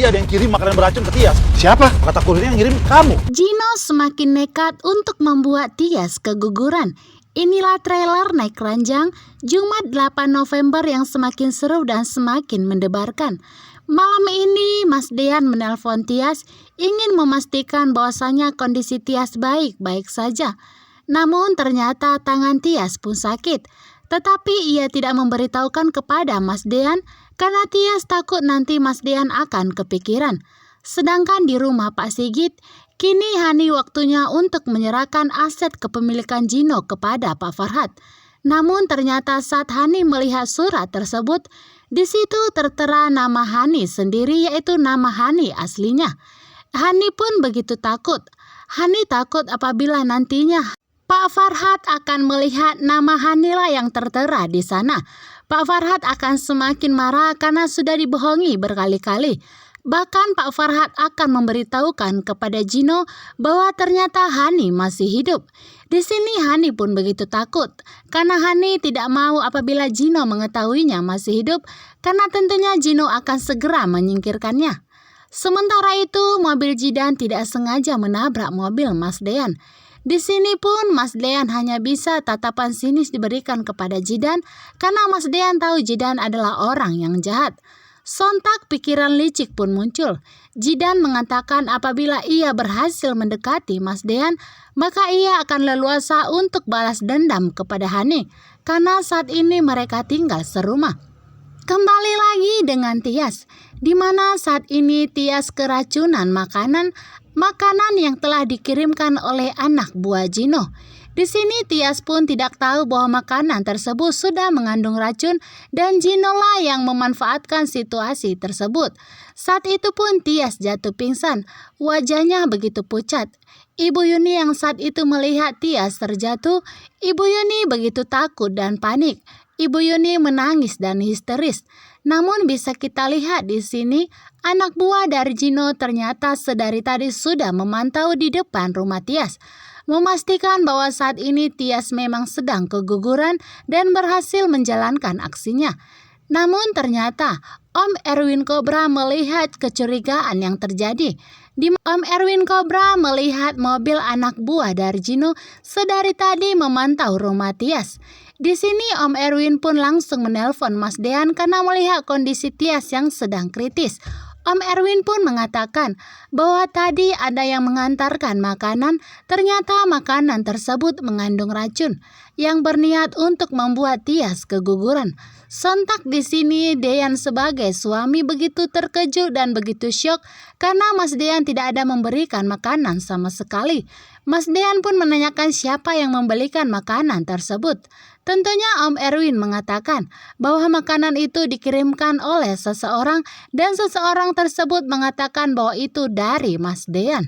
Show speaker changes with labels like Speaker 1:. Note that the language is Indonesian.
Speaker 1: Pasti ada yang kirim makanan beracun ke Tias.
Speaker 2: Siapa?
Speaker 1: Kata kurirnya yang ngirim kamu.
Speaker 3: Gino semakin nekat untuk membuat Tias keguguran. Inilah trailer naik ranjang Jumat 8 November yang semakin seru dan semakin mendebarkan. Malam ini Mas Dean menelpon Tias ingin memastikan bahwasanya kondisi Tias baik-baik saja. Namun ternyata tangan Tias pun sakit. Tetapi ia tidak memberitahukan kepada Mas Dean karena Tias takut nanti Mas Dean akan kepikiran. Sedangkan di rumah Pak Sigit, kini Hani waktunya untuk menyerahkan aset kepemilikan Gino kepada Pak Farhat. Namun ternyata saat Hani melihat surat tersebut, di situ tertera nama Hani sendiri yaitu nama Hani aslinya. Hani pun begitu takut. Hani takut apabila nantinya Pak Farhat akan melihat nama Hani lah yang tertera di sana. Pak Farhat akan semakin marah karena sudah dibohongi berkali-kali. Bahkan Pak Farhat akan memberitahukan kepada Gino bahwa ternyata Hani masih hidup. Di sini Hani pun begitu takut karena Hani tidak mau apabila Gino mengetahuinya masih hidup karena tentunya Gino akan segera menyingkirkannya. Sementara itu mobil Jidan tidak sengaja menabrak mobil Mas Dean. Di sini pun Mas Dean hanya bisa tatapan sinis diberikan kepada Jidan karena Mas Dean tahu Jidan adalah orang yang jahat. Sontak pikiran licik pun muncul. Jidan mengatakan apabila ia berhasil mendekati Mas Dean, maka ia akan leluasa untuk balas dendam kepada Hani karena saat ini mereka tinggal serumah. Kembali lagi dengan Tias, di mana saat ini Tias keracunan makanan yang telah dikirimkan oleh anak buah Gino. Di sini Tias pun tidak tahu bahwa makanan tersebut sudah mengandung racun dan Gino lah yang memanfaatkan situasi tersebut. Saat itu pun Tias jatuh pingsan, wajahnya begitu pucat. Ibu Yuni yang saat itu melihat Tias terjatuh, Ibu Yuni begitu takut dan panik. Ibu Yuni menangis dan histeris. Namun bisa kita lihat di sini, anak buah dari Gino ternyata sedari tadi sudah memantau di depan rumah Tias, memastikan bahwa saat ini Tias memang sedang keguguran dan berhasil menjalankan aksinya. Namun ternyata Om Erwin Cobra melihat kecurigaan yang terjadi. Om Erwin Cobra melihat mobil anak buah dari Gino sedari tadi memantau rumah Tias. Di sini Om Erwin pun langsung menelpon Mas Dean karena melihat kondisi Tias yang sedang kritis. Om Erwin pun mengatakan bahwa tadi ada yang mengantarkan makanan, ternyata makanan tersebut mengandung racun yang berniat untuk membuat Tias keguguran. Sontak di sini Dean sebagai suami begitu terkejut dan begitu syok karena Mas Dean tidak ada memberikan makanan sama sekali. Mas Dean pun menanyakan siapa yang membelikan makanan tersebut. Tentunya Om Erwin mengatakan bahwa makanan itu dikirimkan oleh seseorang dan seseorang tersebut mengatakan bahwa itu dari Mas Dean.